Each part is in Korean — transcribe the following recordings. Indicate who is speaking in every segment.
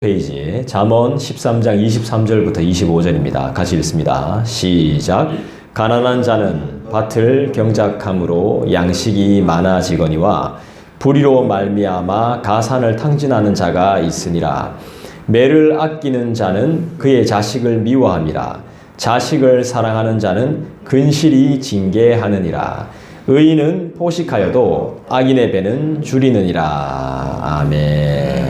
Speaker 1: 페이지 잠언 13장 23절부터 25절입니다. 같이 읽습니다. 시작. 가난한 자는 밭을 경작함으로 양식이 많아지거니와 불의로 말미암아 가산을 탕진하는 자가 있으니라. 매를 아끼는 자는 그의 자식을 미워함이라. 자식을 사랑하는 자는 근실이 징계하느니라. 의인은 포식하여도 악인의 배는 줄이느니라. 아멘.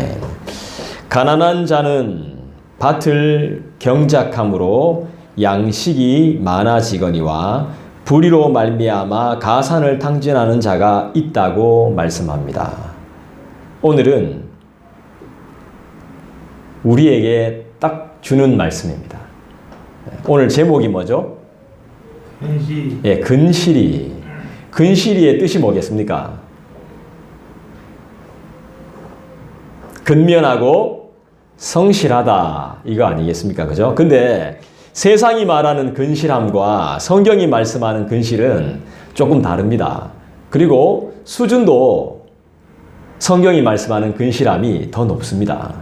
Speaker 1: 가난한 자는 밭을 경작함으로 양식이 많아지거니와 불의로 말미암아 가산을 탕진하는 자가 있다고 말씀합니다. 오늘은 우리에게 딱 주는 말씀입니다. 오늘 제목이 뭐죠?
Speaker 2: 근시.
Speaker 1: 예, 근실이. 근실이의 뜻이 뭐겠습니까? 근면하고 성실하다 이거 아니겠습니까? 그죠? 근데 세상이 말하는 근실함과 성경이 말씀하는 근실은 조금 다릅니다. 그리고 수준도 성경이 말씀하는 근실함이 더 높습니다.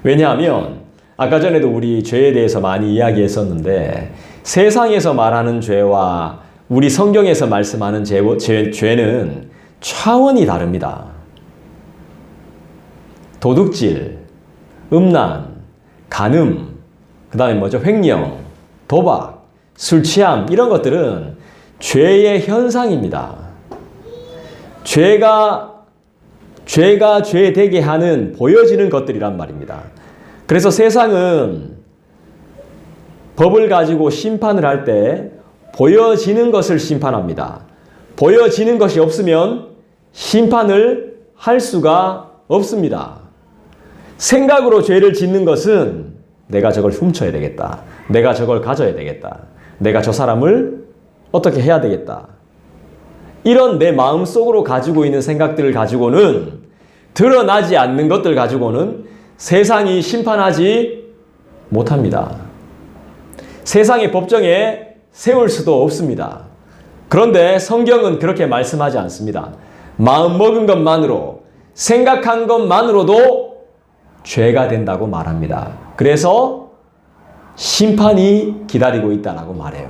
Speaker 1: 왜냐하면 아까 전에도 우리 죄에 대해서 많이 이야기했었는데 세상에서 말하는 죄와 우리 성경에서 말씀하는 죄는 차원이 다릅니다. 도둑질, 음란, 간음, 그 다음에 뭐죠? 횡령, 도박, 술 취함 이런 것들은 죄의 현상입니다. 죄가 죄 되게 하는 보여지는 것들이란 말입니다. 그래서 세상은 법을 가지고 심판을 할 때 보여지는 것을 심판합니다. 보여지는 것이 없으면 심판을 할 수가 없습니다. 생각으로 죄를 짓는 것은 내가 저걸 훔쳐야 되겠다. 내가 저걸 가져야 되겠다. 내가 저 사람을 어떻게 해야 되겠다. 이런 내 마음속으로 가지고 있는 생각들을 가지고는 드러나지 않는 것들 가지고는 세상이 심판하지 못합니다. 세상의 법정에 세울 수도 없습니다. 그런데 성경은 그렇게 말씀하지 않습니다. 마음 먹은 것만으로 생각한 것만으로도 죄가 된다고 말합니다. 그래서 심판이 기다리고 있다라고 말해요.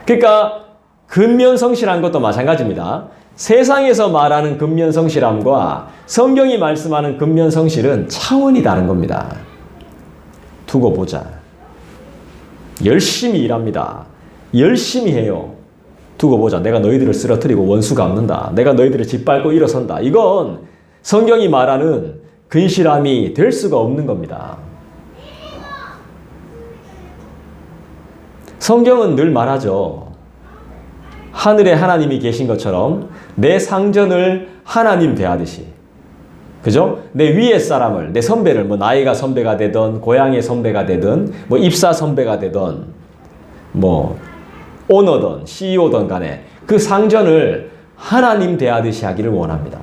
Speaker 1: 그러니까 근면성실한 것도 마찬가지입니다. 세상에서 말하는 근면성실함과 성경이 말씀하는 근면성실은 차원이 다른 겁니다. 두고 보자. 열심히 일합니다. 열심히 해요. 두고 보자. 내가 너희들을 쓰러뜨리고 원수 갚는다. 내가 너희들을 짓밟고 일어선다. 이건 성경이 말하는 근실함이 될 수가 없는 겁니다. 성경은 늘 말하죠. 하늘에 하나님이 계신 것처럼 내 상전을 하나님 대하듯이. 그죠? 내 위에 사람을, 내 선배를, 뭐 나이가 선배가 되든, 고향의 선배가 되든, 뭐 입사 선배가 되든, 뭐 오너든 CEO든 간에 그 상전을 하나님 대하듯이 하기를 원합니다.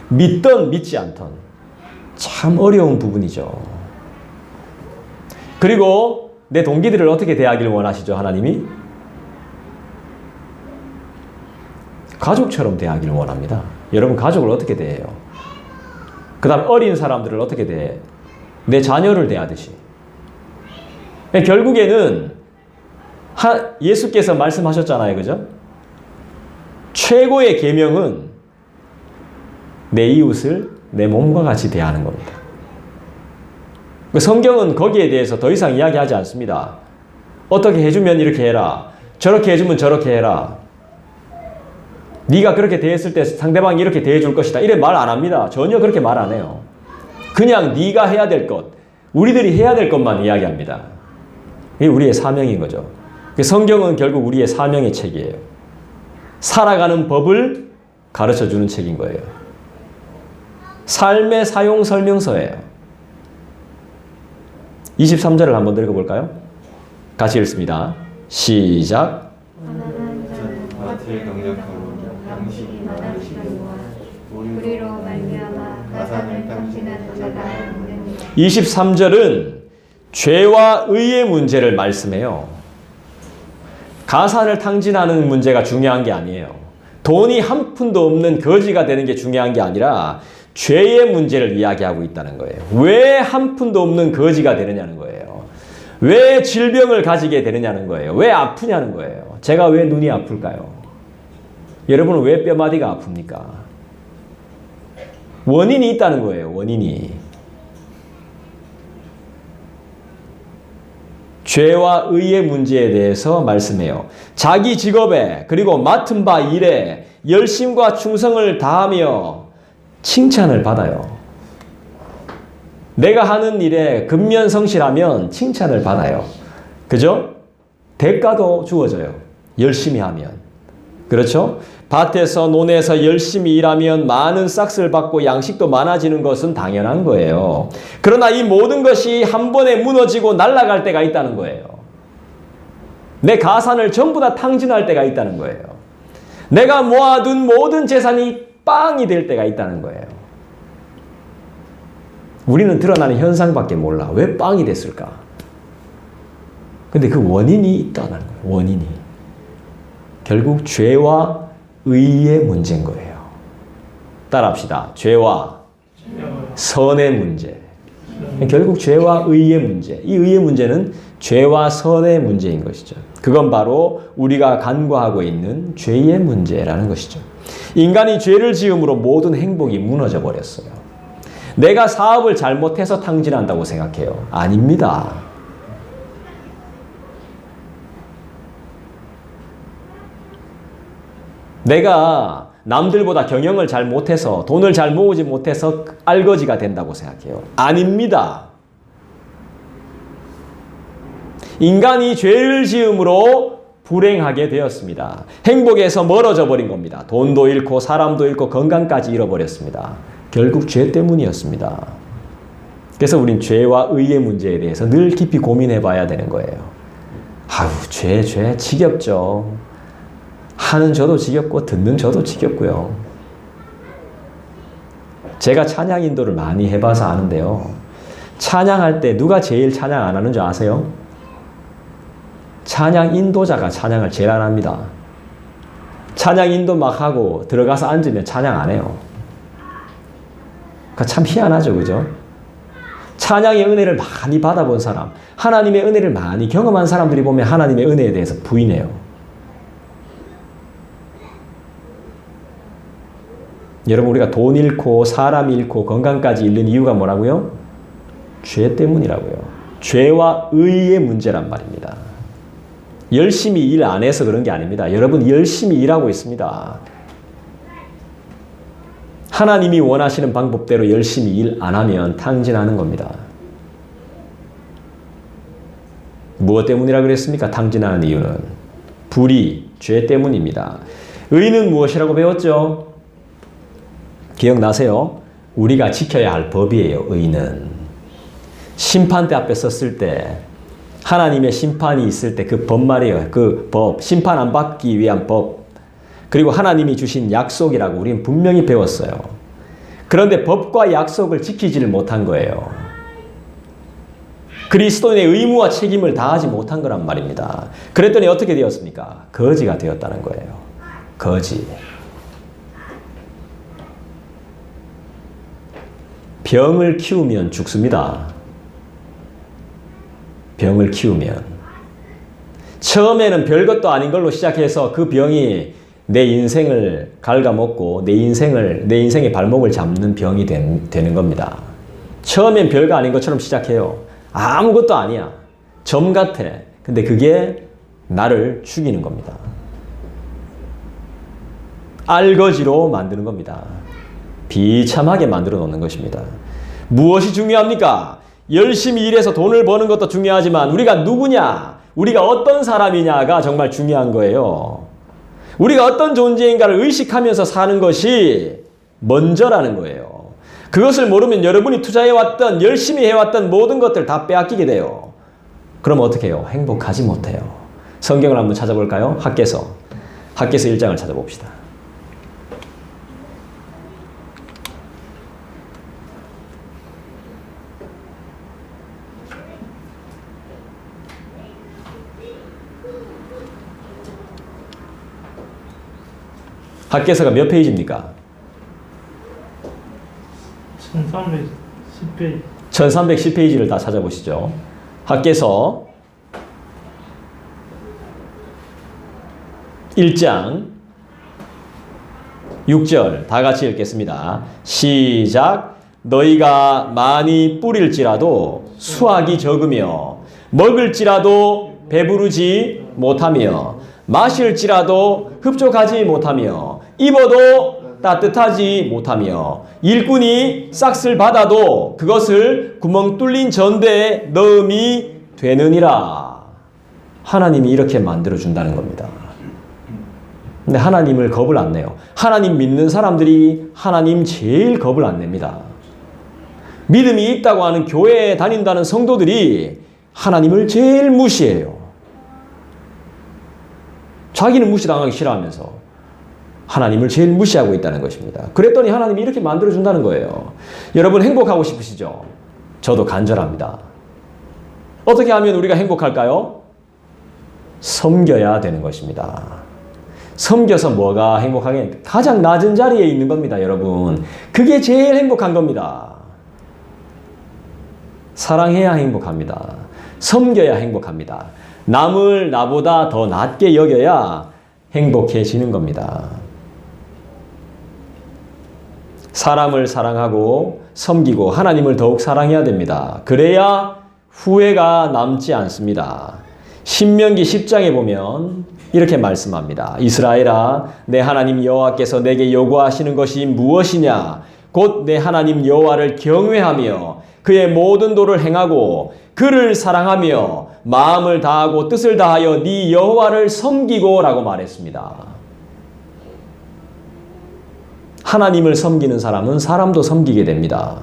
Speaker 1: 믿든 믿지 않든. 참 어려운 부분이죠. 그리고 내 동기들을 어떻게 대하기를 원하시죠, 하나님이? 가족처럼 대하기를 원합니다. 여러분 가족을 어떻게 대해요? 그 다음 어린 사람들을 어떻게 대해? 내 자녀를 대하듯이. 결국에는 예수께서 말씀하셨잖아요. 그죠? 최고의 계명은 내 이웃을 내 몸과 같이 대하는 겁니다. 성경은 거기에 대해서 더 이상 이야기하지 않습니다. 어떻게 해주면 이렇게 해라. 저렇게 해주면 저렇게 해라. 네가 그렇게 대했을 때 상대방이 이렇게 대해줄 것이다. 이래 말 안 합니다. 전혀 그렇게 말 안 해요. 그냥 네가 해야 될 것, 우리들이 해야 될 것만 이야기합니다. 이게 우리의 사명인 거죠. 성경은 결국 우리의 사명의 책이에요. 살아가는 법을 가르쳐주는 책인 거예요. 삶의 사용 설명서예요. 23절을 한번 읽어볼까요? 같이 읽습니다. 시작.
Speaker 2: 밭을 경작함으로 양식이 많아지거니와 불의로 말미암아 가산을 탕진하는 자가 있느니라.
Speaker 1: 23절은 죄와 의의 문제를 말씀해요. 가산을 탕진하는 문제가 중요한 게 아니에요. 돈이 한 푼도 없는 거지가 되는 게 중요한 게 아니라 죄의 문제를 이야기하고 있다는 거예요. 왜 한 푼도 없는 거지가 되느냐는 거예요. 왜 질병을 가지게 되느냐는 거예요. 왜 아프냐는 거예요. 제가 왜 눈이 아플까요? 여러분은 왜 뼈마디가 아픕니까? 원인이 있다는 거예요. 원인이. 죄와 의의 문제에 대해서 말씀해요. 자기 직업에 그리고 맡은 바 일에 열심과 충성을 다하며 칭찬을 받아요. 내가 하는 일에 근면성실하면 칭찬을 받아요. 그죠? 대가도 주어져요. 열심히 하면. 그렇죠? 밭에서 논에서 열심히 일하면 많은 싹스를 받고 양식도 많아지는 것은 당연한 거예요. 그러나 이 모든 것이 한 번에 무너지고 날아갈 때가 있다는 거예요. 내 가산을 전부 다 탕진할 때가 있다는 거예요. 내가 모아둔 모든 재산이 빵이 될 때가 있다는 거예요. 우리는 드러나는 현상밖에 몰라. 왜 빵이 됐을까? 근데 그 원인이 있다는 거예요. 원인이. 결국 죄와 의의 문제인 거예요. 따라합시다. 죄와 선의 문제. 결국 죄와 의의 문제. 이 의의 문제는 죄와 선의 문제인 것이죠. 그건 바로 우리가 간과하고 있는 죄의 문제라는 것이죠. 인간이 죄를 지음으로 모든 행복이 무너져 버렸어요. 내가 사업을 잘못해서 탕진한다고 생각해요. 아닙니다. 내가 남들보다 경영을 잘 못해서 돈을 잘 모으지 못해서 알거지가 된다고 생각해요. 아닙니다. 인간이 죄를 지음으로 불행하게 되었습니다. 행복에서 멀어져 버린 겁니다. 돈도 잃고 사람도 잃고 건강까지 잃어버렸습니다. 결국 죄 때문이었습니다. 그래서 우린 죄와 의의 문제에 대해서 늘 깊이 고민해 봐야 되는 거예요. 아유, 죄 지겹죠. 하는 저도 지겹고 듣는 저도 지겹고요. 제가 찬양 인도를 많이 해봐서 아는데요. 찬양할 때 누가 제일 찬양 안 하는 줄 아세요? 찬양 인도자가 찬양을 제일 안 합니다. 찬양 인도 막 하고 들어가서 앉으면 찬양 안 해요. 그러니까 참 희한하죠, 그죠? 찬양의 은혜를 많이 받아본 사람, 하나님의 은혜를 많이 경험한 사람들이 보면 하나님의 은혜에 대해서 부인해요. 여러분, 우리가 돈 잃고 사람 잃고 건강까지 잃는 이유가 뭐라고요? 죄 때문이라고요. 죄와 의의 문제란 말입니다. 열심히 일 안 해서 그런 게 아닙니다. 여러분, 열심히 일하고 있습니다. 하나님이 원하시는 방법대로 열심히 일 안 하면 탕진하는 겁니다. 무엇 때문이라 그랬습니까? 탕진하는 이유는 불의, 죄 때문입니다. 의는 무엇이라고 배웠죠? 기억나세요? 우리가 지켜야 할 법이에요. 의는. 심판대 앞에 섰을 때 하나님의 심판이 있을 때 그 법 말이에요. 그 법, 심판 안 받기 위한 법. 그리고 하나님이 주신 약속이라고 우리는 분명히 배웠어요. 그런데 법과 약속을 지키지를 못한 거예요. 그리스도인의 의무와 책임을 다하지 못한 거란 말입니다. 그랬더니 어떻게 되었습니까? 거지가 되었다는 거예요. 거지. 병을 키우면 죽습니다. 병을 키우면. 처음에는 별것도 아닌 걸로 시작해서 그 병이 내 인생을 갉아먹고 내 인생의 발목을 잡는 병이 되는 겁니다. 처음엔 별거 아닌 것처럼 시작해요. 아무것도 아니야. 점 같아. 근데 그게 나를 죽이는 겁니다. 알거지로 만드는 겁니다. 비참하게 만들어 놓는 것입니다. 무엇이 중요합니까? 열심히 일해서 돈을 버는 것도 중요하지만 우리가 누구냐? 우리가 어떤 사람이냐가 정말 중요한 거예요. 우리가 어떤 존재인가를 의식하면서 사는 것이 먼저라는 거예요. 그것을 모르면 여러분이 투자해왔던, 열심히 해왔던 모든 것들 다 빼앗기게 돼요. 그럼 어떻게 해요? 행복하지 못해요. 성경을 한번 찾아볼까요? 학개서 1장을 찾아봅시다. 학개서가 몇 페이지입니까?
Speaker 2: 1310페이지.
Speaker 1: 1310페이지를 다 찾아보시죠. 학개서 1장 6절 다 같이 읽겠습니다. 시작. 너희가 많이 뿌릴지라도 수확이 적으며 먹을지라도 배부르지 못하며 마실지라도 흡족하지 못하며 입어도 따뜻하지 못하며 일꾼이 싹을 받아도 그것을 구멍 뚫린 전대에 넣음이 되느니라. 하나님이 이렇게 만들어준다는 겁니다. 근데 하나님을 겁을 안 내요. 하나님 믿는 사람들이 하나님 제일 겁을 안 냅니다. 믿음이 있다고 하는 교회에 다닌다는 성도들이 하나님을 제일 무시해요. 자기는 무시당하기 싫어하면서 하나님을 제일 무시하고 있다는 것입니다. 그랬더니 하나님이 이렇게 만들어준다는 거예요. 여러분 행복하고 싶으시죠? 저도 간절합니다. 어떻게 하면 우리가 행복할까요? 섬겨야 되는 것입니다. 섬겨서 뭐가 행복하게? 가장 낮은 자리에 있는 겁니다, 여러분. 그게 제일 행복한 겁니다. 사랑해야 행복합니다. 섬겨야 행복합니다. 남을 나보다 더 낮게 여겨야 행복해지는 겁니다. 사람을 사랑하고 섬기고 하나님을 더욱 사랑해야 됩니다. 그래야 후회가 남지 않습니다. 신명기 10장에 보면 이렇게 말씀합니다. 이스라엘아, 내 하나님 여호와께서 내게 요구하시는 것이 무엇이냐? 곧 내 하나님 여호와를 경외하며 그의 모든 도를 행하고 그를 사랑하며 마음을 다하고 뜻을 다하여 네 여호와를 섬기고 라고 말했습니다. 하나님을 섬기는 사람은 사람도 섬기게 됩니다.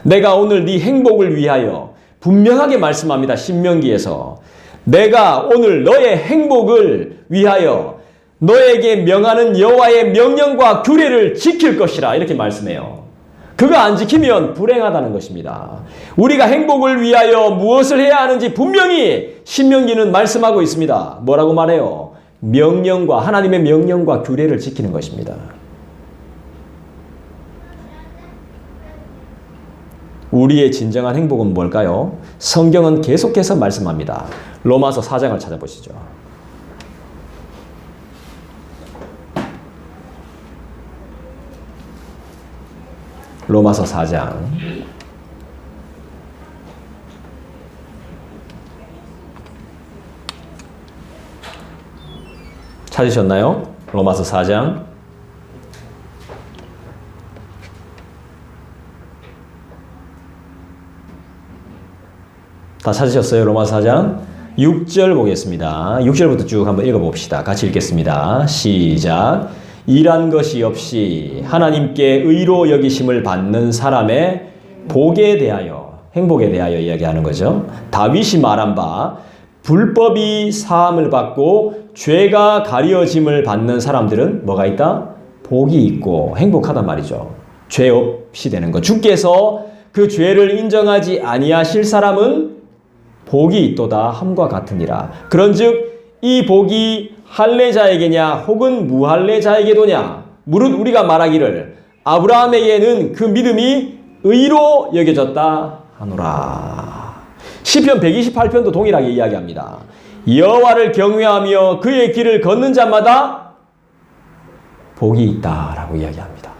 Speaker 1: 내가 오늘 네 행복을 위하여 분명하게 말씀합니다. 신명기에서 내가 오늘 너의 행복을 위하여 너에게 명하는 여호와의 명령과 규례를 지킬 것이라 이렇게 말씀해요. 그거 안 지키면 불행하다는 것입니다. 우리가 행복을 위하여 무엇을 해야 하는지 분명히 신명기는 말씀하고 있습니다. 뭐라고 말해요? 명령과 하나님의 명령과 규례를 지키는 것입니다. 우리의 진정한 행복은 뭘까요? 성경은 계속해서 말씀합니다. 로마서 4장을 찾아보시죠. 로마서 4장 찾으셨나요? 로마서 4장 다 찾으셨어요? 로마서 4장 6절 보겠습니다. 6절부터 쭉 한번 읽어봅시다. 같이 읽겠습니다. 시작. 일한 것이 없이 하나님께 의로 여기심을 받는 사람의 복에 대하여, 행복에 대하여 이야기하는 거죠. 다윗이 말한 바 불법이 사함을 받고 죄가 가려짐을 받는 사람들은 뭐가 있다? 복이 있고 행복하단 말이죠. 죄 없이 되는 것. 주께서 그 죄를 인정하지 아니하실 사람은 복이 있도다 함과 같으니라. 그런즉 이 복이 할례자에게냐 혹은 무할례자에게도냐? 무릇 우리가 말하기를 아브라함에게는 그 믿음이 의로 여겨졌다 하노라. 시편 128편도 동일하게 이야기합니다. 여호와를 경외하며 그의 길을 걷는 자마다 복이 있다라고 이야기합니다.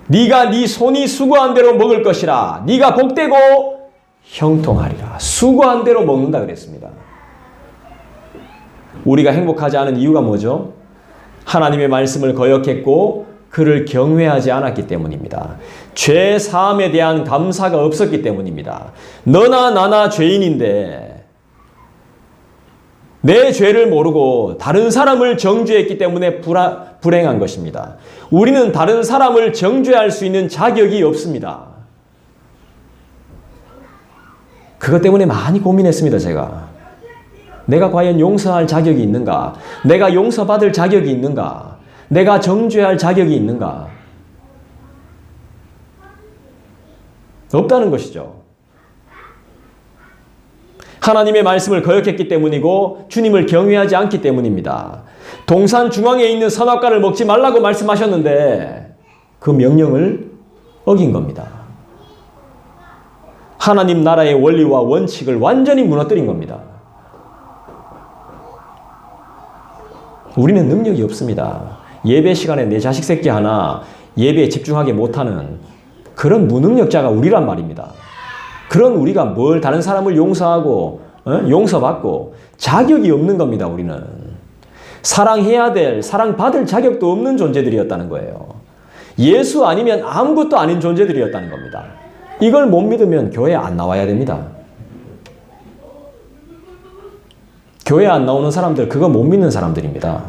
Speaker 1: 네가 네 손이 수고한 대로 먹을 것이라. 네가 복되고 형통하리라. 수고한 대로 먹는다 그랬습니다. 우리가 행복하지 않은 이유가 뭐죠? 하나님의 말씀을 거역했고 그를 경외하지 않았기 때문입니다. 죄 사함에 대한 감사가 없었기 때문입니다. 너나 나나 죄인인데 내 죄를 모르고 다른 사람을 정죄했기 때문에 불행한 것입니다. 우리는 다른 사람을 정죄할 수 있는 자격이 없습니다. 그것 때문에 많이 고민했습니다. 내가 과연 용서할 자격이 있는가? 내가 용서받을 자격이 있는가? 내가 정죄할 자격이 있는가? 없다는 것이죠. 하나님의 말씀을 거역했기 때문이고 주님을 경외하지 않기 때문입니다. 동산 중앙에 있는 선악과를 먹지 말라고 말씀하셨는데 그 명령을 어긴 겁니다. 하나님 나라의 원리와 원칙을 완전히 무너뜨린 겁니다. 우리는 능력이 없습니다. 예배 시간에 내 자식 새끼 하나 예배에 집중하게 못하는 그런 무능력자가 우리란 말입니다. 그런 우리가 뭘 다른 사람을 용서하고 용서받고 자격이 없는 겁니다. 우리는 사랑해야 될, 사랑받을 자격도 없는 존재들이었다는 거예요. 예수 아니면 아무것도 아닌 존재들이었다는 겁니다. 이걸 못 믿으면 교회 안 나와야 됩니다. 교회 안 나오는 사람들 그거 못 믿는 사람들입니다.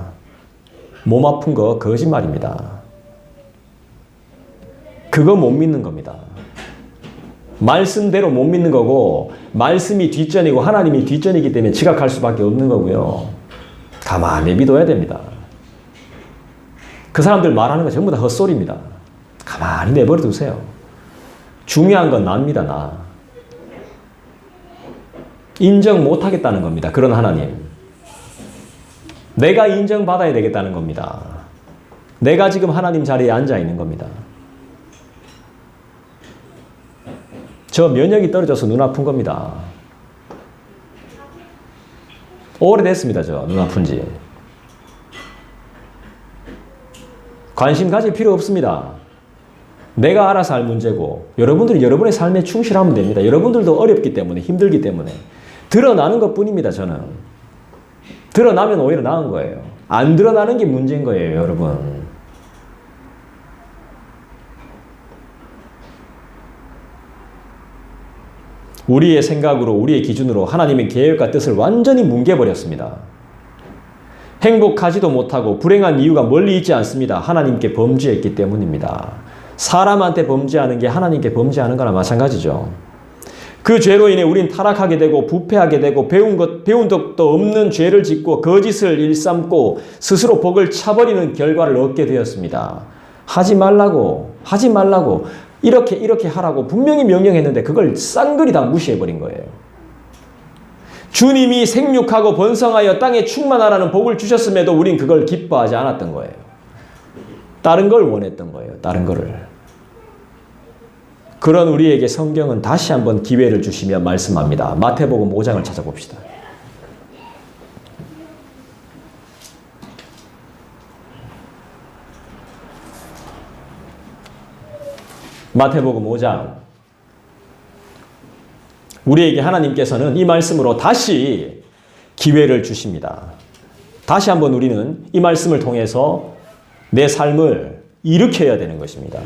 Speaker 1: 몸 아픈 거 거짓말입니다. 그거 못 믿는 겁니다. 말씀대로 못 믿는 거고 말씀이 뒷전이고 하나님이 뒷전이기 때문에 지각할 수밖에 없는 거고요. 가만히 믿어야 됩니다. 그 사람들 말하는 거 전부 다 헛소리입니다. 가만히 내버려 두세요. 중요한 건 납니다. 나. 인정 못하겠다는 겁니다. 그런 하나님. 내가 인정받아야 되겠다는 겁니다. 내가 지금 하나님 자리에 앉아 있는 겁니다. 저 면역이 떨어져서 눈 아픈 겁니다. 오래됐습니다. 저 눈 아픈 지. 관심 가질 필요 없습니다. 내가 알아서 할 문제고 여러분들이 여러분의 삶에 충실하면 됩니다. 여러분들도 어렵기 때문에 힘들기 때문에 드러나는 것뿐입니다. 저는. 드러나면 오히려 나은 거예요. 안 드러나는 게 문제인 거예요. 여러분. 우리의 생각으로 우리의 기준으로 하나님의 계획과 뜻을 완전히 뭉개버렸습니다. 행복하지도 못하고 불행한 이유가 멀리 있지 않습니다. 하나님께 범죄했기 때문입니다. 사람한테 범죄하는 게 하나님께 범죄하는 거나 마찬가지죠. 그 죄로 인해 우린 타락하게 되고 부패하게 되고 배운 덕도 없는 죄를 짓고 거짓을 일삼고 스스로 복을 차버리는 결과를 얻게 되었습니다. 하지 말라고 이렇게 하라고 분명히 명령했는데 그걸 쌍그리 다 무시해버린 거예요. 주님이 생육하고 번성하여 땅에 충만하라는 복을 주셨음에도 우린 그걸 기뻐하지 않았던 거예요. 다른 걸 원했던 거예요. 다른 거를. 그런 우리에게 성경은 다시 한번 기회를 주시며 말씀합니다. 마태복음 5장을 찾아봅시다. 마태복음 5장. 우리에게 하나님께서는 이 말씀으로 다시 기회를 주십니다. 다시 한번 우리는 이 말씀을 통해서 내 삶을 일으켜야 되는 것입니다.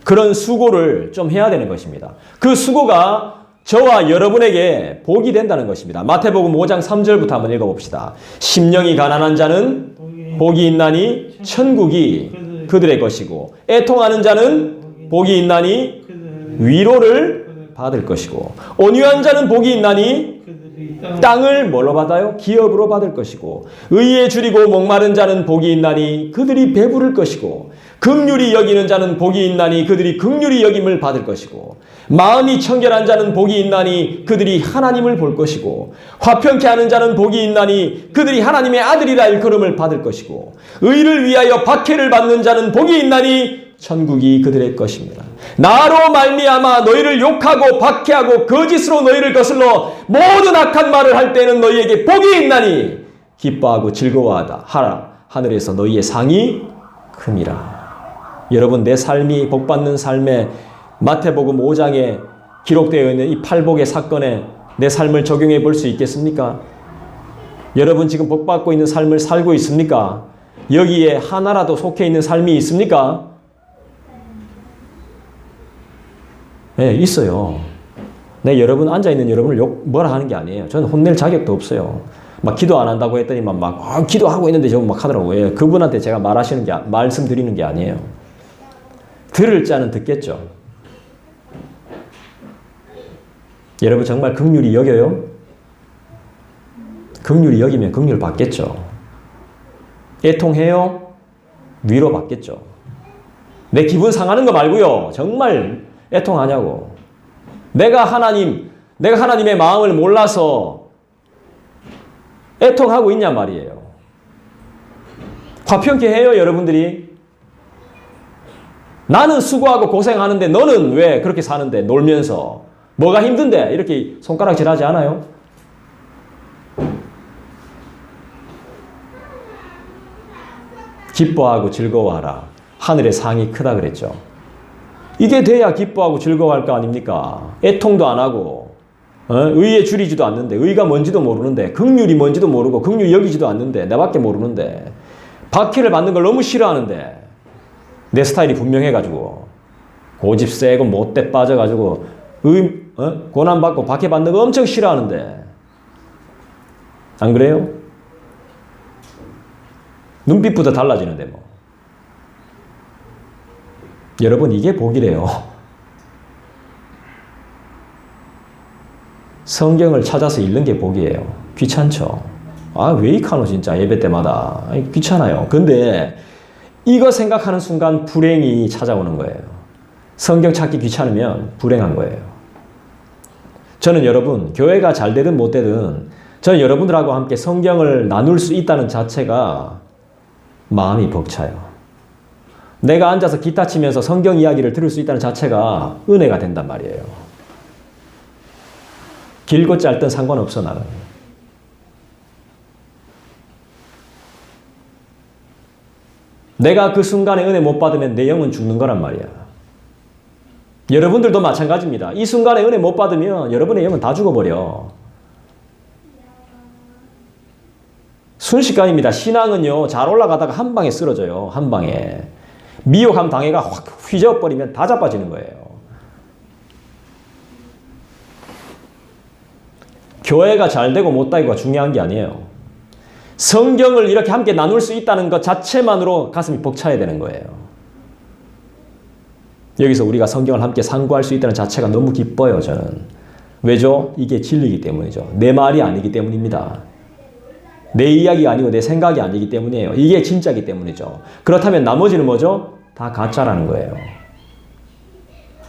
Speaker 1: 그런 수고를 좀 해야 되는 것입니다. 그 수고가 저와 여러분에게 복이 된다는 것입니다. 마태복음 5장 3절부터 한번 읽어봅시다. 심령이 가난한 자는 복이 있나니 천국이 그들의 것이고 애통하는 자는 복이 있나니 위로를 받을 것이고 온유한 자는 복이 있나니 땅을 뭘로 받아요? 기업으로 받을 것이고 의에 줄이고 목마른 자는 복이 있나니 그들이 배부를 것이고 긍휼히 여기는 자는 복이 있나니 그들이 긍휼히 여김을 받을 것이고 마음이 청결한 자는 복이 있나니 그들이 하나님을 볼 것이고 화평케 하는 자는 복이 있나니 그들이 하나님의 아들이라 일컬음을 받을 것이고 의를 위하여 박해를 받는 자는 복이 있나니 천국이 그들의 것입니다. 나로 말미암아 너희를 욕하고 박해하고 거짓으로 너희를 거슬러 모든 악한 말을 할 때는 너희에게 복이 있나니 기뻐하고 즐거워하다 하라. 하늘에서 너희의 상이 큼이라. 여러분, 내 삶이 복받는 삶에 마태복음 5장에 기록되어 있는 이 팔복의 사건에 내 삶을 적용해 볼 수 있겠습니까? 여러분 지금 복받고 있는 삶을 살고 있습니까? 여기에 하나라도 속해 있는 삶이 있습니까? 네, 있어요. 네, 여러분 앉아있는 여러분을 뭐라 하는 게 아니에요. 저는 혼낼 자격도 없어요. 막 기도 안 한다고 했더니만 막 기도하고 있는데 저거 막 하더라고요. 예, 그분한테 제가 말씀드리는 게 아니에요. 들을 자는 듣겠죠. 여러분 정말 긍휼히 여겨요? 긍휼히 여기면 긍휼 받겠죠. 애통해요? 위로 받겠죠. 내 기분 상하는 거 말고요. 정말 애통하냐고. 내가 하나님의 마음을 몰라서 애통하고 있냔 말이에요. 화평케 해요, 여러분들이? 나는 수고하고 고생하는데 너는 왜 그렇게 사는데 놀면서 뭐가 힘든데 이렇게 손가락질하지 않아요? 기뻐하고 즐거워하라. 하늘의 상이 크다 그랬죠. 이게 돼야 기뻐하고 즐거워할 거 아닙니까? 애통도 안 하고 의에 줄이지도 않는데 의가 뭔지도 모르는데 긍휼이 뭔지도 모르고 긍휼 여기지도 않는데 내밖에 모르는데 박해를 받는 걸 너무 싫어하는데 내 스타일이 분명해가지고 고집 세고 못돼 빠져가지고 고난받고 박해받는 거 엄청 싫어하는데 안 그래요? 눈빛부터 달라지는데 뭐. 여러분 이게 복이래요. 성경을 찾아서 읽는 게 복이에요. 귀찮죠? 아, 왜 이카노 진짜 예배 때마다. 귀찮아요. 근데 이거 생각하는 순간 불행이 찾아오는 거예요. 성경 찾기 귀찮으면 불행한 거예요. 저는 여러분 교회가 잘 되든 못 되든 저는 여러분들하고 함께 성경을 나눌 수 있다는 자체가 마음이 벅차요. 내가 앉아서 기타 치면서 성경 이야기를 들을 수 있다는 자체가 은혜가 된단 말이에요. 길고 짧든 상관없어 나는. 내가 그 순간에 은혜 못 받으면 내 영은 죽는 거란 말이야. 여러분들도 마찬가지입니다. 이 순간에 은혜 못 받으면 여러분의 영은 다 죽어버려. 순식간입니다. 신앙은요, 잘 올라가다가 한 방에 쓰러져요. 한 방에. 미혹함 당해가 확 휘저어버리면 다 자빠지는 거예요. 교회가 잘 되고 못 되고가 중요한 게 아니에요. 성경을 이렇게 함께 나눌 수 있다는 것 자체만으로 가슴이 벅차야 되는 거예요. 여기서 우리가 성경을 함께 상고할 수 있다는 자체가 너무 기뻐요, 저는. 왜죠? 이게 진리이기 때문이죠. 내 말이 아니기 때문입니다. 내 이야기가 아니고 내 생각이 아니기 때문이에요. 이게 진짜이기 때문이죠. 그렇다면 나머지는 뭐죠? 다 가짜라는 거예요.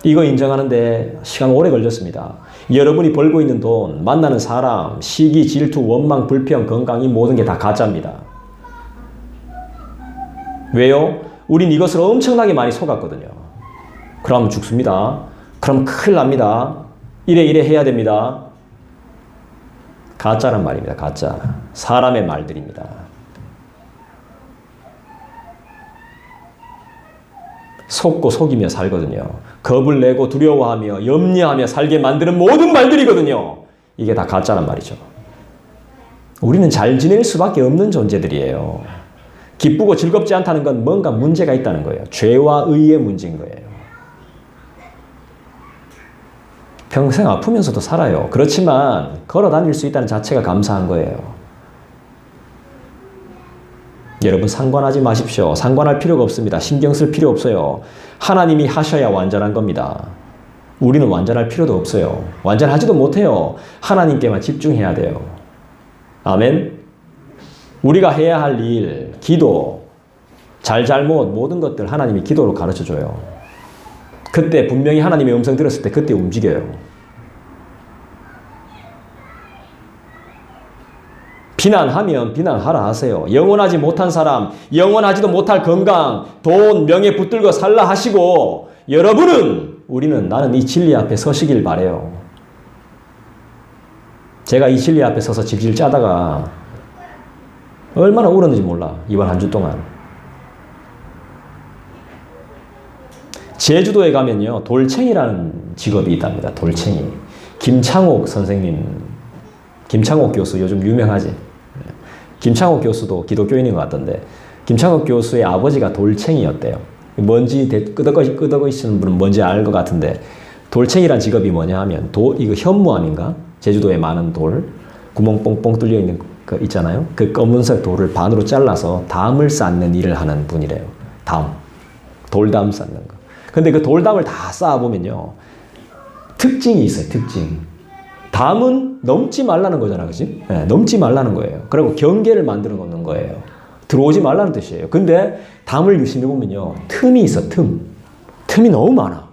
Speaker 1: 이거 인정하는데 시간 오래 걸렸습니다. 여러분이 벌고 있는 돈, 만나는 사람, 시기, 질투, 원망, 불평, 건강 이 모든 게 다 가짜입니다. 왜요? 우린 이것을 엄청나게 많이 속았거든요. 그럼 죽습니다. 그럼 큰일 납니다. 이래 해야 됩니다. 가짜란 말입니다. 가짜. 사람의 말들입니다. 속고 속이며 살거든요. 겁을 내고 두려워하며 염려하며 살게 만드는 모든 말들이거든요. 이게 다 가짜란 말이죠. 우리는 잘 지낼 수밖에 없는 존재들이에요. 기쁘고 즐겁지 않다는 건 뭔가 문제가 있다는 거예요. 죄와 의의 문제인 거예요. 평생 아프면서도 살아요. 그렇지만 걸어 다닐 수 있다는 자체가 감사한 거예요. 여러분 상관하지 마십시오. 상관할 필요가 없습니다. 신경 쓸 필요 없어요. 하나님이 하셔야 완전한 겁니다. 우리는 완전할 필요도 없어요. 완전하지도 못해요. 하나님께만 집중해야 돼요. 아멘. 우리가 해야 할 일, 기도, 잘못 모든 것들 하나님이 기도로 가르쳐줘요. 그때 분명히 하나님의 음성 들었을 때 그때 움직여요. 비난하면 비난하라 하세요. 영원하지 못한 사람, 영원하지도 못할 건강, 돈, 명예 붙들고 살라 하시고 나는 이 진리 앞에 서시길 바래요. 제가 이 진리 앞에 서서 질질 짜다가 얼마나 울었는지 몰라. 이번 한 주 동안. 제주도에 가면요, 돌챙이라는 직업이 있답니다. 돌챙이. 김창옥 선생님, 김창옥 교수 요즘 유명하지? 김창옥 교수도 기독교인인 것 같던데, 김창옥 교수의 아버지가 돌챙이였대요. 뭔지 끄덕이시는 분은 뭔지 알 것 같은데, 돌챙이란 직업이 뭐냐 하면, 이거 현무암인가? 제주도에 많은 돌, 구멍 뽕뽕 뚫려 있는 거 있잖아요. 그 검은색 돌을 반으로 잘라서 담을 쌓는 일을 하는 분이래요. 돌담 쌓는 거. 근데 그 돌담을 다 쌓아보면요, 특징이 있어요. 특징. 담은 넘지 말라는 거잖아, 그치? 네, 넘지 말라는 거예요. 그리고 경계를 만들어 놓는 거예요. 들어오지 말라는 뜻이에요. 근데 담을 유심히 보면요, 틈이 있어, 틈이 너무 많아.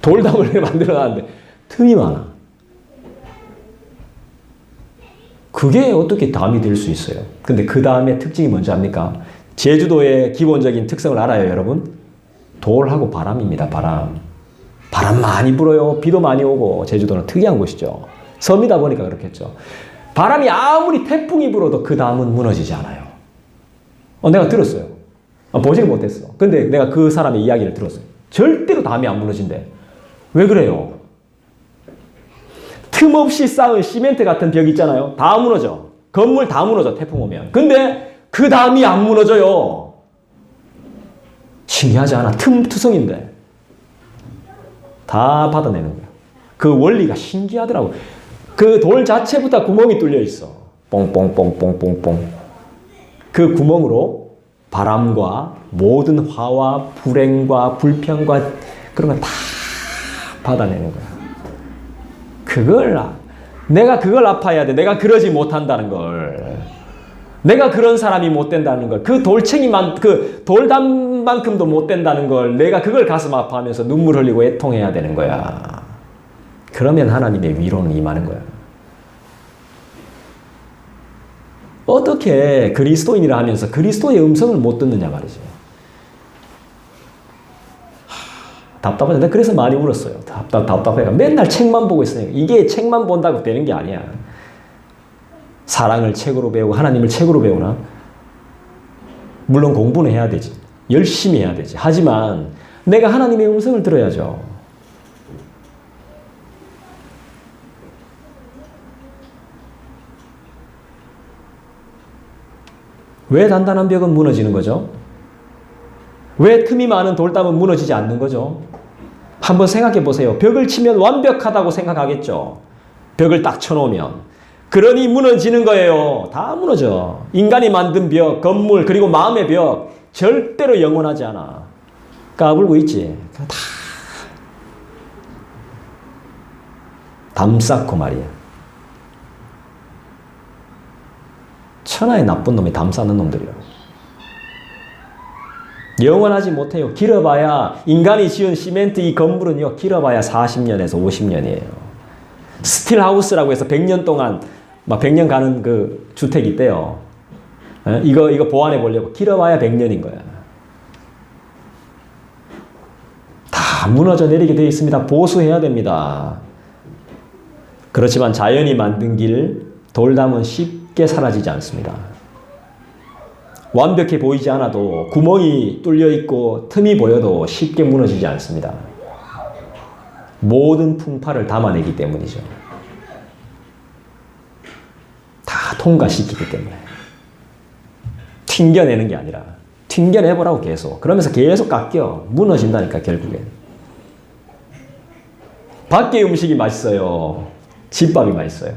Speaker 1: 돌담을 만들어 놨는데 틈이 많아. 그게 어떻게 담이 될 수 있어요? 근데 그 다음에 특징이 뭔지 압니까? 제주도의 기본적인 특성을 알아요, 여러분? 돌하고 바람입니다. 바람 많이 불어요. 비도 많이 오고. 제주도는 특이한 곳이죠. 섬이다 보니까 그렇겠죠. 바람이 아무리 태풍이 불어도 그 담은 무너지지 않아요. 내가 들었어요. 보지를 못했어. 근데 내가 그 사람의 이야기를 들었어요. 절대로 담이 안 무너진대. 왜 그래요? 틈없이 쌓은 시멘트 같은 벽 있잖아요. 다 무너져. 건물 다 무너져, 태풍 오면. 근데 그 담이 안 무너져요. 신기하지 않아? 틈투성인데. 다 받아내는 거야. 그 원리가 신기하더라고. 그 돌 자체부터 구멍이 뚫려 있어. 뽕뽕뽕뽕뽕뽕. 그 구멍으로 바람과 모든 화와 불행과 불평과 그런 거 다 받아내는 거야. 내가 그걸 아파해야 돼. 내가 그러지 못한다는 걸. 내가 그런 사람이 못 된다는 걸. 그 그 돌담만큼도 못 된다는 걸. 내가 그걸 가슴 아파하면서 눈물 흘리고 애통해야 되는 거야. 그러면 하나님의 위로는 임하는 거야. 어떻게 그리스도인이라 하면서 그리스도의 음성을 못 듣느냐 말이죠. 답답하죠. 내가 그래서 많이 울었어요. 답답해가 맨날 책만 보고 있어요. 이게 책만 본다고 되는 게 아니야. 사랑을 책으로 배우고 하나님을 책으로 배우나? 물론 공부는 해야 되지. 열심히 해야 되지. 하지만 내가 하나님의 음성을 들어야죠. 왜 단단한 벽은 무너지는 거죠? 왜 틈이 많은 돌담은 무너지지 않는 거죠? 한번 생각해 보세요. 벽을 치면 완벽하다고 생각하겠죠. 벽을 딱 쳐놓으면. 그러니 무너지는 거예요. 다 무너져. 인간이 만든 벽, 건물, 그리고 마음의 벽 절대로 영원하지 않아. 까불고 있지. 다 담 쌓고 말이야. 천하의 나쁜 놈이 담 쌓는 놈들이라고. 영원하지 못해요. 길어봐야 인간이 지은 시멘트 이 건물은요. 길어봐야 40년에서 50년이에요. 스틸하우스라고 해서 100년 동안 막 100년 가는 그 주택이 있대요. 이거 보완해 보려고 길어봐야 100년인 거야. 다 무너져 내리게 되어 있습니다. 보수해야 됩니다. 그렇지만 자연이 만든 길 돌담은 쉽게 사라지지 않습니다. 완벽해 보이지 않아도 구멍이 뚫려 있고 틈이 보여도 쉽게 무너지지 않습니다. 모든 풍파를 담아내기 때문이죠. 다 통과시키기 때문에. 튕겨내는 게 아니라 튕겨내보라고 계속. 그러면서 계속 깎여. 무너진다니까 결국엔. 밖의 음식이 맛있어요. 집밥이 맛있어요.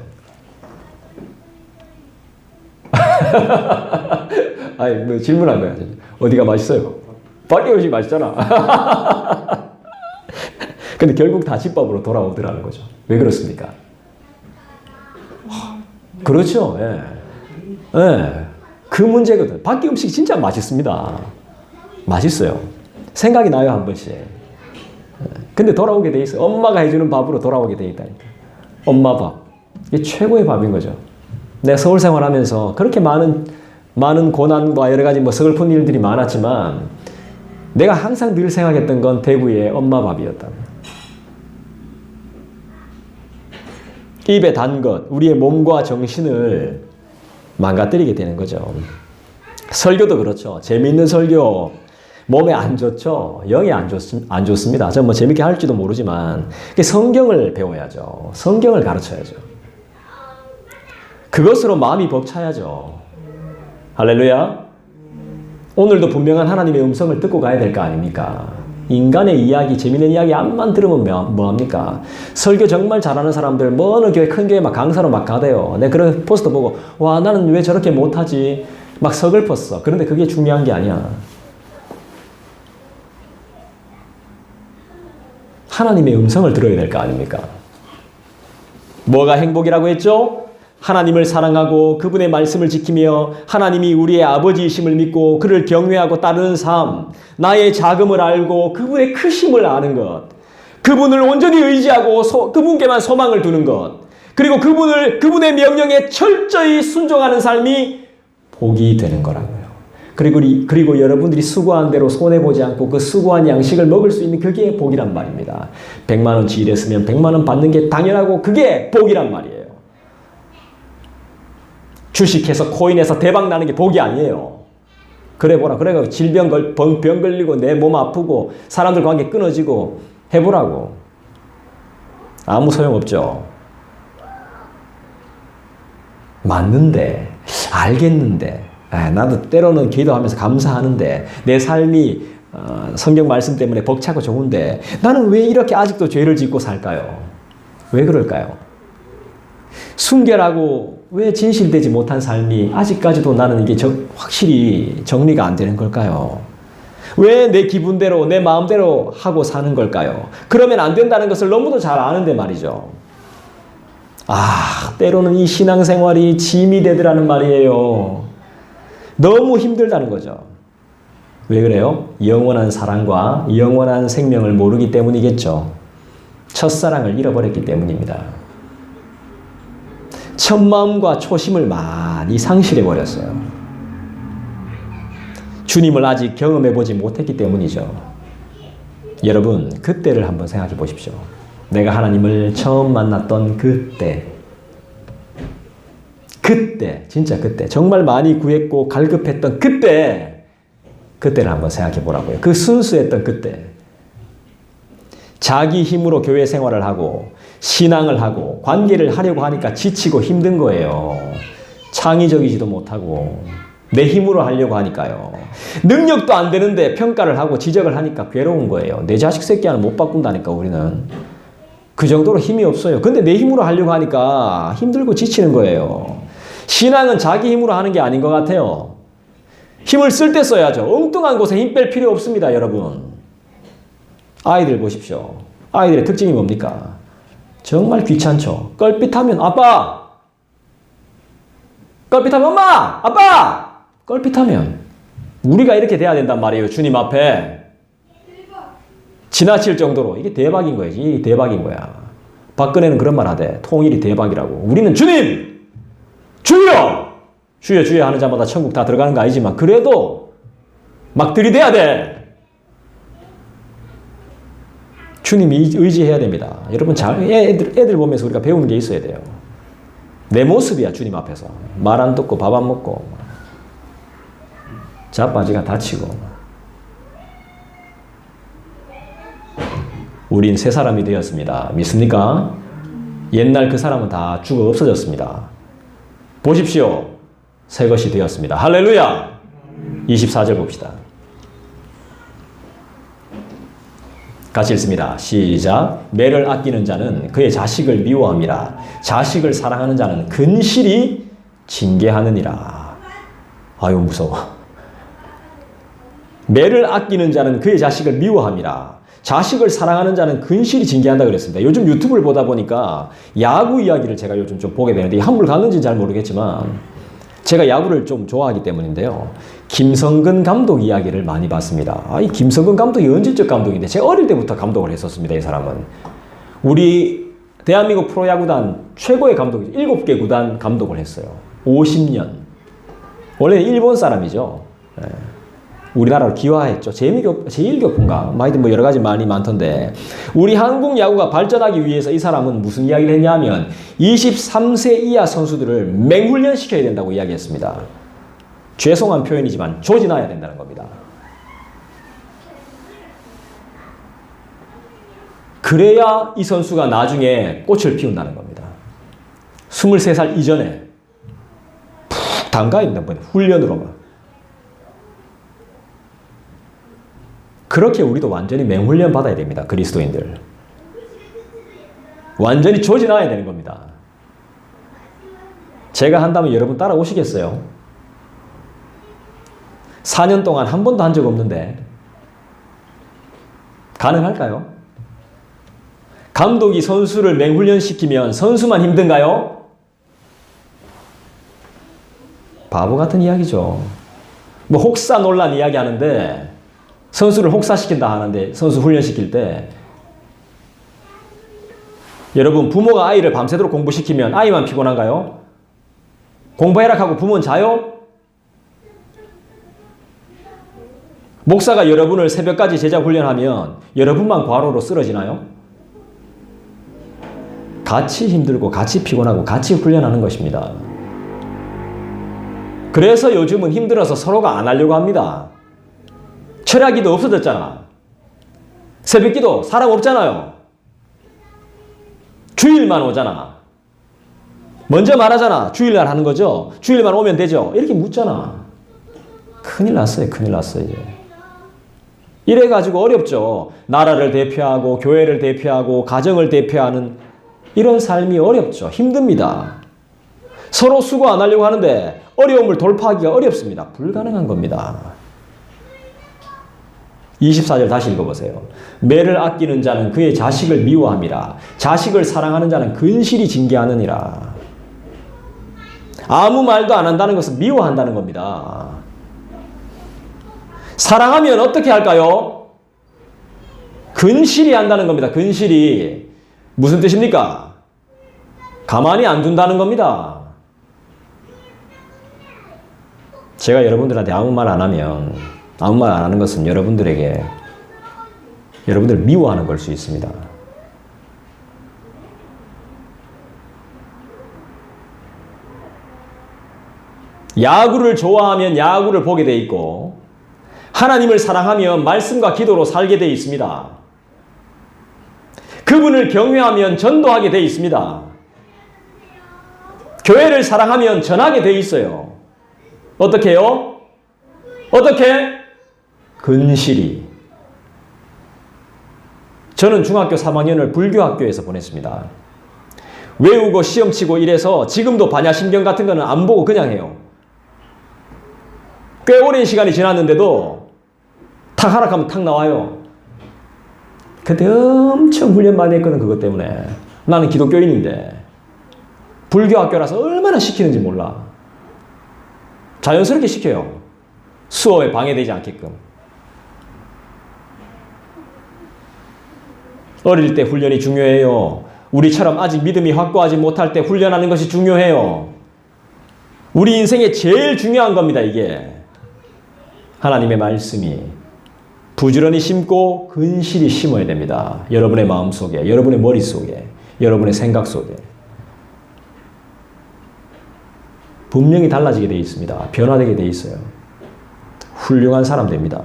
Speaker 1: 아니, 뭐 질문한 거야. 어디가 맛있어요? 밖의 음식 맛있잖아. 근데 결국 다 집밥으로 돌아오더라는 거죠. 왜 그렇습니까? 그렇죠. 예. 예. 그 문제거든. 밖의 음식 진짜 맛있습니다. 맛있어요. 생각이 나요, 한 번씩. 근데 돌아오게 돼 있어요. 엄마가 해주는 밥으로 돌아오게 돼 있다니까. 엄마 밥. 이게 최고의 밥인 거죠. 내가 서울 생활하면서 그렇게 많은 고난과 여러 가지 서글픈 일들이 많았지만 내가 항상 늘 생각했던 건 대구의 엄마 밥이었다. 입에 단 것, 우리의 몸과 정신을 망가뜨리게 되는 거죠. 설교도 그렇죠. 재미있는 설교, 몸에 안 좋죠. 영에 안 좋습니다. 전 재밌게 할지도 모르지만 성경을 배워야죠. 성경을 가르쳐야죠. 그것으로 마음이 벅차야죠. 할렐루야. 오늘도 분명한 하나님의 음성을 듣고 가야 될 거 아닙니까? 인간의 이야기, 재밌는 이야기 암만 들으면 뭐합니까? 설교 정말 잘하는 사람들 어느 교회, 큰 교회 막 강사로 막 가대요. 내가 그런 포스터 보고 와, 나는 왜 저렇게 못하지? 막 서글펐어. 그런데 그게 중요한 게 아니야. 하나님의 음성을 들어야 될 거 아닙니까? 뭐가 행복이라고 했죠? 하나님을 사랑하고 그분의 말씀을 지키며 하나님이 우리의 아버지이심을 믿고 그를 경외하고 따르는 삶, 나의 자금을 알고 그분의 크심을 아는 것, 그분을 온전히 의지하고 그분께만 소망을 두는 것, 그리고 그분의 명령에 철저히 순종하는 삶이 복이 되는 거라고요. 그리고 여러분들이 수고한 대로 손해보지 않고 그 수고한 양식을 먹을 수 있는 그게 복이란 말입니다. 100만 원치 일했으면 100만 원 받는 게 당연하고 그게 복이란 말이에요. 주식해서 코인해서 대박 나는 게 복이 아니에요. 그래 보라. 그래 병 걸리고 내 몸 아프고 사람들 관계 끊어지고 해보라고. 아무 소용없죠. 맞는데 알겠는데 나도 때로는 기도하면서 감사하는데 내 삶이 성경 말씀 때문에 벅차고 좋은데 나는 왜 이렇게 아직도 죄를 짓고 살까요? 왜 그럴까요? 순결하고 왜 진실되지 못한 삶이 아직까지도 나는 이게 확실히 정리가 안 되는 걸까요? 왜 내 기분대로 내 마음대로 하고 사는 걸까요? 그러면 안 된다는 것을 너무도 잘 아는데 말이죠. 때로는 이 신앙생활이 짐이 되더라는 말이에요. 너무 힘들다는 거죠. 왜 그래요? 영원한 사랑과 영원한 생명을 모르기 때문이겠죠. 첫사랑을 잃어버렸기 때문입니다. 첫 마음과 초심을 많이 상실해버렸어요. 주님을 아직 경험해보지 못했기 때문이죠. 여러분, 그때를 한번 생각해 보십시오. 내가 하나님을 처음 만났던 그때, 진짜 그때, 정말 많이 구했고 갈급했던 그때를 한번 생각해 보라고요. 그 순수했던 그때. 자기 힘으로 교회 생활을 하고 신앙을 하고 관계를 하려고 하니까 지치고 힘든 거예요. 창의적이지도 못하고 내 힘으로 하려고 하니까요. 능력도 안 되는데 평가를 하고 지적을 하니까 괴로운 거예요. 내 자식 새끼 하나 못 바꾼다니까 우리는. 그 정도로 힘이 없어요. 근데 내 힘으로 하려고 하니까 힘들고 지치는 거예요. 신앙은 자기 힘으로 하는 게 아닌 것 같아요. 힘을 쓸 때 써야죠. 엉뚱한 곳에 힘 뺄 필요 없습니다, 여러분. 아이들 보십시오. 아이들의 특징이 뭡니까? 정말 귀찮죠. 껄핏하면 아빠! 껄핏하면 엄마! 아빠! 껄핏하면 우리가 이렇게 돼야 된단 말이에요. 주님 앞에. 지나칠 정도로. 이게 대박인 거예요. 이게 대박인 거야. 박근혜는 그런 말 하대. 통일이 대박이라고. 우리는 주님! 주여! 주여 주여 하는 자마다 천국 다 들어가는 거 아니지만 그래도 막 들이대야 돼. 주님 의지해야 됩니다. 여러분 애들 보면서 우리가 배우는 게 있어야 돼요. 내 모습이야 주님 앞에서. 말 안 듣고 밥 안 먹고 자빠지가 다치고. 우린 새 사람이 되었습니다. 믿습니까? 옛날 그 사람은 다 죽어 없어졌습니다. 보십시오. 새 것이 되었습니다. 할렐루야! 24절 봅시다. 같이 읽습니다. 시작. 매를 아끼는 자는 그의 자식을 미워함이라. 자식을 사랑하는 자는 근실이 징계하느니라. 아유 무서워. 매를 아끼는 자는 그의 자식을 미워함이라. 자식을 사랑하는 자는 근실이 징계한다 그랬습니다. 요즘 유튜브를 보다 보니까 야구 이야기를 제가 요즘 좀 보게 되는데 한물 갔는지는 잘 모르겠지만 제가 야구를 좀 좋아하기 때문인데요. 김성근 감독 이야기를 많이 봤습니다. 이 김성근 감독이 언제적 감독인데 제가 어릴 때부터 감독을 했었습니다. 이 사람은. 우리 대한민국 프로야구단 최고의 감독이죠. 7개 구단 감독을 했어요. 50년. 원래 일본 사람이죠. 우리나라로 기화했죠. 제1교포인가? 하여튼 뭐 여러 가지 말이 많던데 우리 한국 야구가 발전하기 위해서 이 사람은 무슨 이야기를 했냐면 23세 이하 선수들을 맹훈련시켜야 된다고 이야기했습니다. 죄송한 표현이지만 조진해야 된다는 겁니다. 그래야 이 선수가 나중에 꽃을 피운다는 겁니다. 23살 이전에 푹 담가야 된다는 거예요. 훈련으로만. 그렇게 우리도 완전히 맹훈련 받아야 됩니다. 그리스도인들. 완전히 조진해야 되는 겁니다. 제가 한다면 여러분 따라오시겠어요? 4년 동안 한 번도 한 적 없는데 가능할까요? 감독이 선수를 맹훈련시키면 선수만 힘든가요? 바보 같은 이야기죠. 뭐 혹사 논란 이야기 하는데 선수를 혹사시킨다 하는데 선수 훈련시킬 때 여러분 부모가 아이를 밤새도록 공부시키면 아이만 피곤한가요? 공부해라 하고 부모는 자요? 목사가 여러분을 새벽까지 제자 훈련하면 여러분만 과로로 쓰러지나요? 같이 힘들고 같이 피곤하고 같이 훈련하는 것입니다. 그래서 요즘은 힘들어서 서로가 안 하려고 합니다. 철야기도 없어졌잖아. 새벽기도 사람 없잖아요. 주일만 오잖아. 먼저 말하잖아. 주일날 하는 거죠? 주일만 오면 되죠? 이렇게 묻잖아. 큰일 났어요. 큰일 났어요. 이제. 이래가지고 어렵죠. 나라를 대표하고 교회를 대표하고 가정을 대표하는 이런 삶이 어렵죠. 힘듭니다. 서로 수고 안 하려고 하는데 어려움을 돌파하기가 어렵습니다. 불가능한 겁니다. 24절 다시 읽어보세요. 매를 아끼는 자는 그의 자식을 미워함이라. 자식을 사랑하는 자는 근실이 징계하느니라. 아무 말도 안 한다는 것은 미워한다는 겁니다. 사랑하면 어떻게 할까요? 근실이 한다는 겁니다. 근실이. 무슨 뜻입니까? 가만히 안 둔다는 겁니다. 제가 여러분들한테 아무 말 안 하면, 아무 말 안 하는 것은 여러분들에게, 여러분들을 미워하는 걸 수 있습니다. 야구를 좋아하면 야구를 보게 돼 있고, 하나님을 사랑하면 말씀과 기도로 살게 돼 있습니다. 그분을 경외하면 전도하게 돼 있습니다. 교회를 사랑하면 전하게 돼 있어요. 어떻게 해요? 어떻게? 근실이. 저는 중학교 3학년을 불교학교에서 보냈습니다. 외우고 시험 치고 이래서 지금도 반야심경 같은 거는 안 보고 그냥 해요. 꽤 오랜 시간이 지났는데도 탁 하라 하면 탁 나와요. 그때 엄청 훈련 많이 했거든. 그것 때문에. 나는 기독교인인데 불교학교라서 얼마나 시키는지 몰라. 자연스럽게 시켜요. 수업에 방해되지 않게끔. 어릴 때 훈련이 중요해요. 우리처럼 아직 믿음이 확고하지 못할 때 훈련하는 것이 중요해요. 우리 인생에 제일 중요한 겁니다. 이게. 하나님의 말씀이 부지런히 심고 근실히 심어야 됩니다. 여러분의 마음속에, 여러분의 머릿속에, 여러분의 생각 속에. 분명히 달라지게 되어 있습니다. 변화되게 되어 있어요. 훌륭한 사람 됩니다.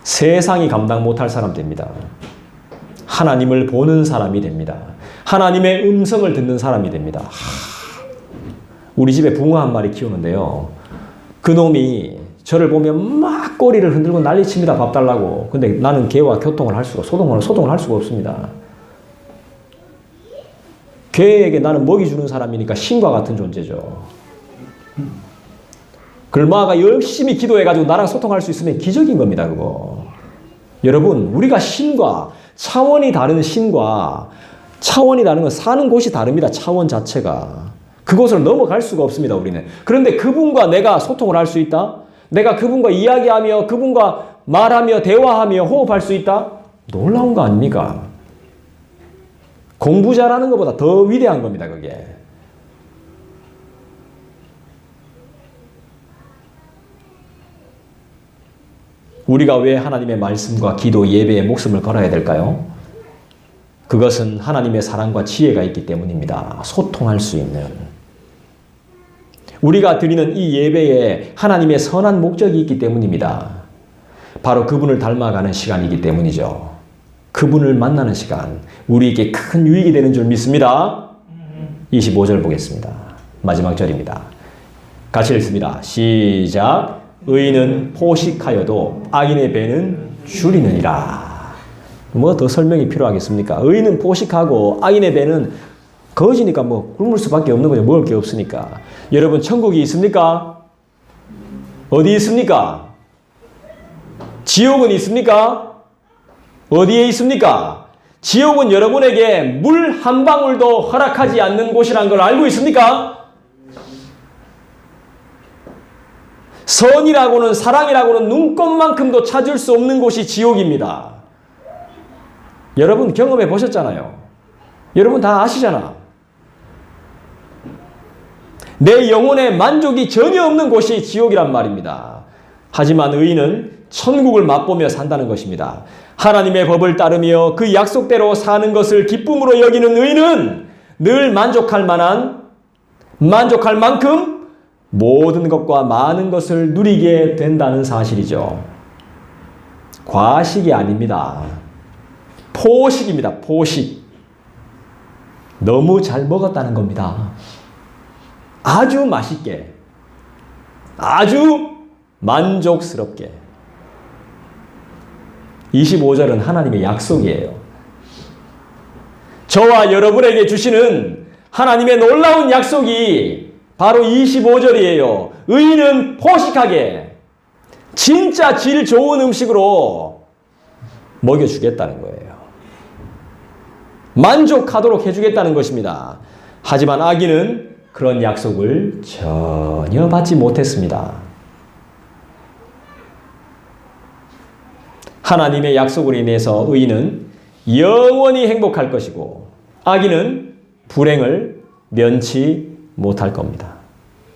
Speaker 1: 세상이 감당 못할 사람 됩니다. 하나님을 보는 사람이 됩니다. 하나님의 음성을 듣는 사람이 됩니다. 우리 집에 붕어 한 마리 키우는데요. 그 놈이 저를 보면 막 꼬리를 흔들고 난리칩니다. 밥 달라고. 근데 나는 개와 교통을 할 수가, 소통을 할 수가 없습니다. 개에게 나는 먹이 주는 사람이니까 신과 같은 존재죠. 글마가 열심히 기도해가지고 나랑 소통할 수 있으면 기적인 겁니다. 그거. 여러분, 우리가 신과 차원이 다른 신과 차원이 다른 건 사는 곳이 다릅니다. 차원 자체가. 그곳을 넘어갈 수가 없습니다. 우리는. 그런데 그분과 내가 소통을 할 수 있다? 내가 그분과 이야기하며 그분과 말하며 대화하며 호흡할 수 있다? 놀라운 거 아닙니까? 공부 잘하는 것보다 더 위대한 겁니다. 그게. 우리가 왜 하나님의 말씀과 기도, 예배에 목숨을 걸어야 될까요? 그것은 하나님의 사랑과 지혜가 있기 때문입니다. 소통할 수 있는. 우리가 드리는 이 예배에 하나님의 선한 목적이 있기 때문입니다. 바로 그분을 닮아가는 시간이기 때문이죠. 그분을 만나는 시간, 우리에게 큰 유익이 되는 줄 믿습니다. 25절 보겠습니다. 마지막 절입니다. 같이 읽습니다. 시작. 의인은 포식하여도 악인의 배는 줄이느니라. 뭐 더 설명이 필요하겠습니까? 의인은 포식하고 악인의 배는 거지니까 뭐 굶을 수밖에 없는 거죠. 먹을 게 없으니까. 여러분, 천국이 있습니까? 어디 있습니까? 지옥은 있습니까? 어디에 있습니까? 지옥은 여러분에게 물 한 방울도 허락하지 않는 곳이란 걸 알고 있습니까? 선이라고는, 사랑이라고는 눈꼽만큼도 찾을 수 없는 곳이 지옥입니다. 여러분 경험해 보셨잖아요. 여러분 다 아시잖아. 내 영혼에 만족이 전혀 없는 곳이 지옥이란 말입니다. 하지만 의인은 천국을 맛보며 산다는 것입니다. 하나님의 법을 따르며 그 약속대로 사는 것을 기쁨으로 여기는 의인은 늘 만족할 만큼 모든 것과 많은 것을 누리게 된다는 사실이죠. 과식이 아닙니다. 포식입니다. 포식. 너무 잘 먹었다는 겁니다. 아주 맛있게, 아주 만족스럽게. 25절은 하나님의 약속이에요. 저와 여러분에게 주시는 하나님의 놀라운 약속이 바로 25절이에요. 의인은 포식하게 진짜 질 좋은 음식으로 먹여주겠다는 거예요. 만족하도록 해주겠다는 것입니다. 하지만 악인은 그런 약속을 전혀 받지 못했습니다. 하나님의 약속으로 인해서 의인은 영원히 행복할 것이고 악인은 불행을 면치 못할 겁니다.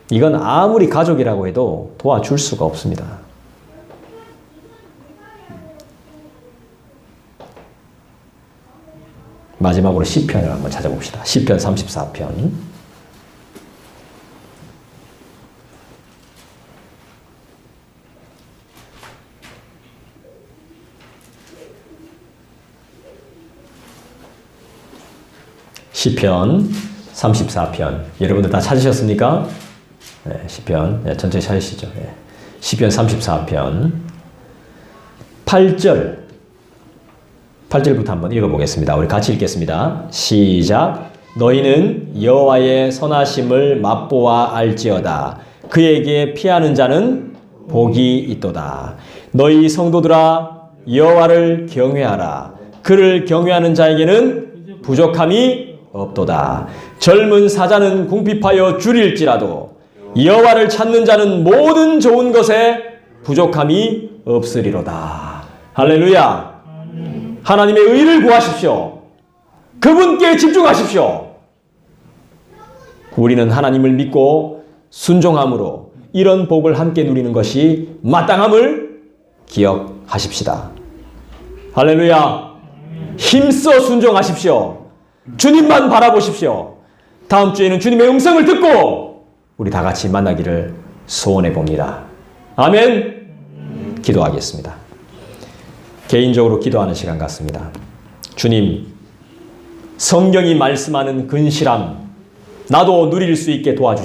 Speaker 1: 이건 아무리 가족이라고 해도 도와줄 수가 없습니다. 마지막으로 시편을 한번 찾아봅시다. 시편 34편. 시편 34편. 여러분들 다 찾으셨습니까? 네, 시편. 네, 천천히 찾으시죠. 네. 시편 34편 8절부터 한번 읽어보겠습니다. 우리 같이 읽겠습니다. 시작. 너희는 여호와의 선하심을 맛보아 알지어다. 그에게 피하는 자는 복이 있도다. 너희 성도들아 여호와를 경외하라. 그를 경외하는 자에게는 부족함이 없도다. 젊은 사자는 궁핍하여 줄일지라도 여호와를 찾는 자는 모든 좋은 것에 부족함이 없으리로다. 할렐루야. 하나님의 의를 구하십시오. 그분께 집중하십시오. 우리는 하나님을 믿고 순종함으로 이런 복을 함께 누리는 것이 마땅함을 기억하십시다. 할렐루야. 힘써 순종하십시오. 주님만 바라보십시오. 다음 주에는 주님의 음성을 듣고 우리 다 같이 만나기를 소원해 봅니다. 아멘. 기도하겠습니다. 개인적으로 기도하는 시간 같습니다. 주님, 성경이 말씀하는 근실함 나도 누릴 수 있게 도와주십시오.